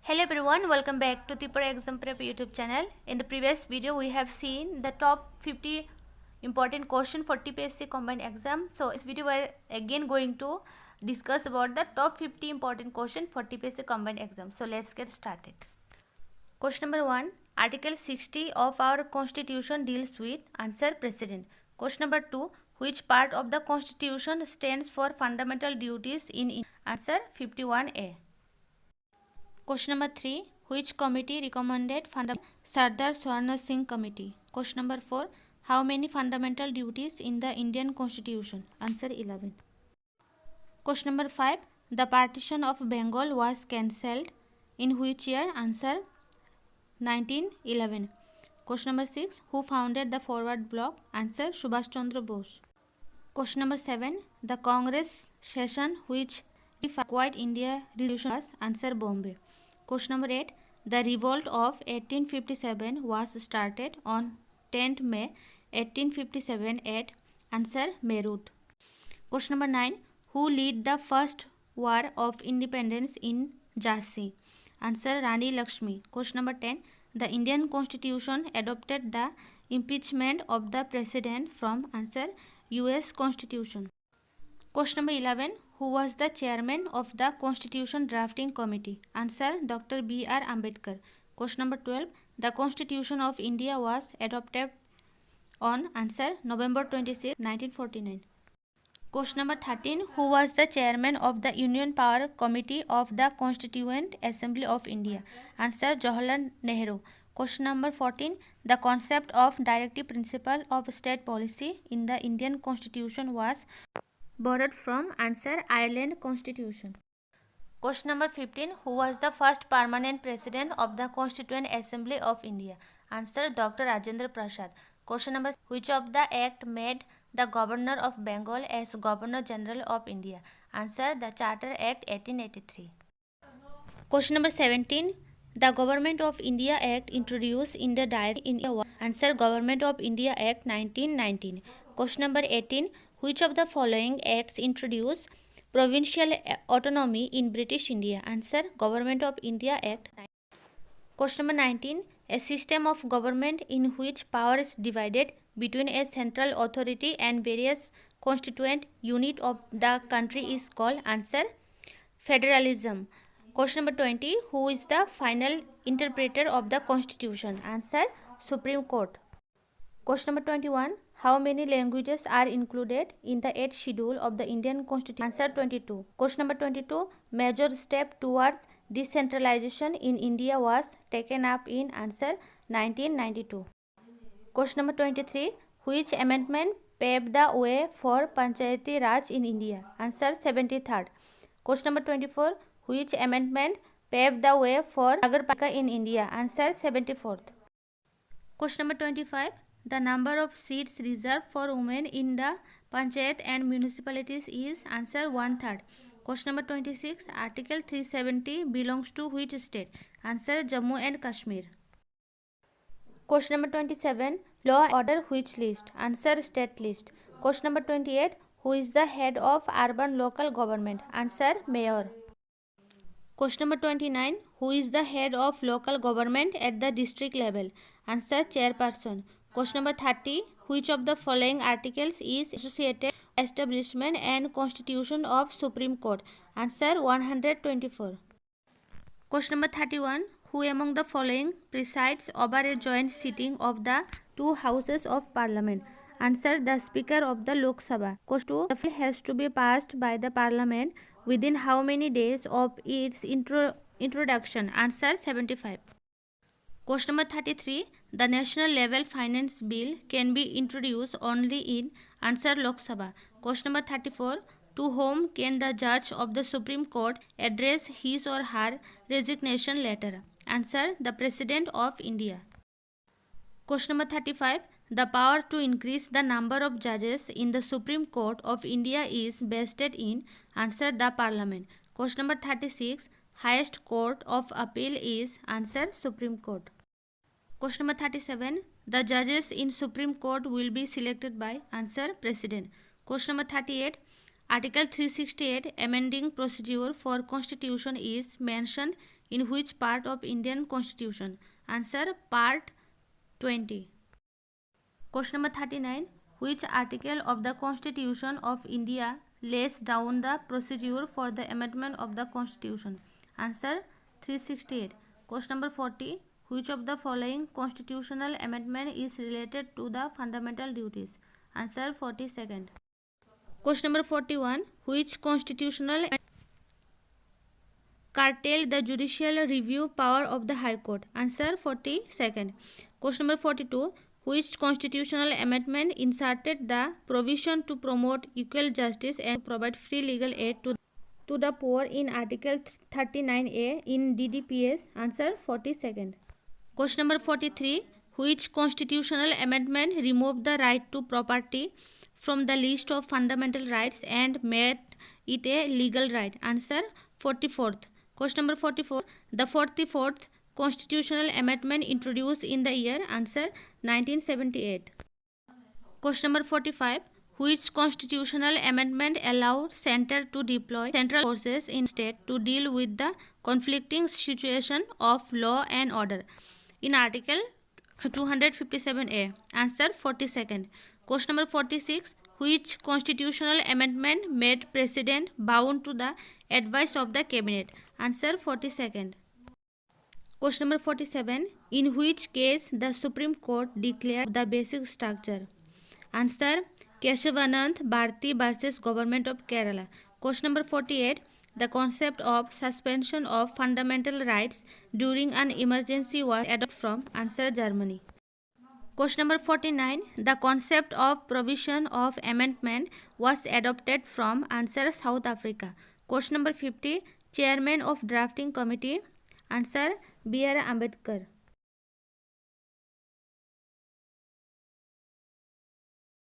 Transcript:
Hello everyone, welcome back to Tripura Exam Prep YouTube channel. In the previous video, we have seen the top 50 important question for TPSC combined exam. So, this video we are again going to discuss about the top 50 important question for TPSC combined exam. So, let's get started. Question number 1. Article 60 of our Constitution deals with answer President. Question number 2. Which part of the Constitution stands for fundamental duties in answer 51A. Question number 3. Which committee recommended Sardar Swarna Singh Committee? Question number 4. How many fundamental duties in the Indian Constitution? Answer 11. Question number 5. The partition of Bengal was cancelled in which year? Answer 1911. Question number 6. Who founded the Forward Bloc? Answer Subhash Chandra Bose. Question number 7. The Congress session which acquired India resolution was? Answer Bombay. Question number 8. The revolt of 1857 was started on 10th May 1857 at answer Meerut. Question number 9. Who led the first war of independence in Jhansi? Answer Rani Lakshmi. Question number 10. The Indian Constitution adopted the impeachment of the president from answer US Constitution. Question number 11. Who was the chairman of the Constitution Drafting Committee? Answer Dr. B.R. Ambedkar. Question number 12. The Constitution of India was adopted on answer November 26, 1949. Question number 13. Who was the chairman of the Union Power Committee of the Constituent Assembly of India? Answer Jawaharlal Nehru. Question number 14. The concept of directive principle of state policy in the Indian Constitution was borrowed from answer Ireland Constitution. Question number 15. Who was the first permanent president of the Constituent Assembly of India? Answer Dr. Rajendra Prasad. Question number 16. Which of the act made the Governor of Bengal as Governor General of India? Answer the Charter Act 1883. Question number 17. The Government of India Act introduced in the diary in India. Answer Government of India Act 1919. Question number 18. Which of the following acts introduced provincial autonomy in British India? Answer Government of India Act. Question number 19. A system of government in which power is divided between a central authority and various constituent units of the country is called answer federalism. Question number 20. Who is the final interpreter of the Constitution? Answer Supreme Court. Question number 21. How many languages are included in the 8th schedule of the Indian Constitution? Answer 22. Question number 22. Major step towards decentralization in India was taken up in answer 1992. Question number 23. Which amendment paved the way for Panchayati Raj in India? Answer 73rd. Question number 24. Which amendment paved the way for Nagarpalika in India? Answer 74th. Question number 25. The number of seats reserved for women in the Panchayat and municipalities is answer 1/3. Question number 26. Article 370 belongs to which state? Answer Jammu and Kashmir. Question number 27. Law and order which list? Answer state list. Question number 28. Who is the head of urban local government? Answer mayor. Question number 29. Who is the head of local government at the district level? Answer chairperson. Question number 30. Which of the following articles is associated with establishment and constitution of Supreme Court? Answer 124. Question number 31. Who among the following presides over a joint sitting of the two houses of parliament? Answer the Speaker of the Lok Sabha. Question 2. The bill has to be passed by the parliament within how many days of its introduction? Answer 75. Question number 33. The national level finance bill can be introduced only in answer Lok Sabha. Question number 34. To whom can the judge of the Supreme Court address his or her resignation letter? Answer the President of India. Question number 35. The power to increase the number of judges in the Supreme Court of India is vested in answer the Parliament. Question number 36. Highest court of appeal is answer Supreme Court. Question number 37. The judges in Supreme Court will be selected by answer President. Question number 38. Article 368 amending procedure for Constitution is mentioned In which part of Indian Constitution? Answer part 20. Question number 39. Which article of the Constitution of India lays down the procedure for the amendment of the Constitution? Answer 368. Question number 40. Which of the following constitutional amendment is related to the fundamental duties? Answer 42nd. Question number 41. Which constitutional curtailed the judicial review power of the High Court? Answer 42nd. Question number 42. Which constitutional amendment inserted the provision to promote equal justice and provide free legal aid to the poor in Article 39A in DDPS? Answer 42nd. Question number 43. Which constitutional amendment removed the right to property from the list of fundamental rights and made it a legal right? Answer 44th. Question number 44. The 44th constitutional amendment introduced in the year? Answer 1978. Question number 45. Which constitutional amendment allowed center to deploy central forces in state to deal with the conflicting situation of law and order? In Article 257A. Answer 42nd. Question number 46. Which constitutional amendment made President bound to the advice of the Cabinet? Answer 42nd. Question number 47. In which case the Supreme Court declared the basic structure? Answer Keshavanand Bharti versus Government of Kerala. Question number 48. The concept of suspension of fundamental rights during an emergency was adopted from? Answer Germany. Question number 49. The concept of provision of amendment was adopted from? Answer South Africa. Question number 50. Chairman of drafting committee? Answer B.R. Ambedkar.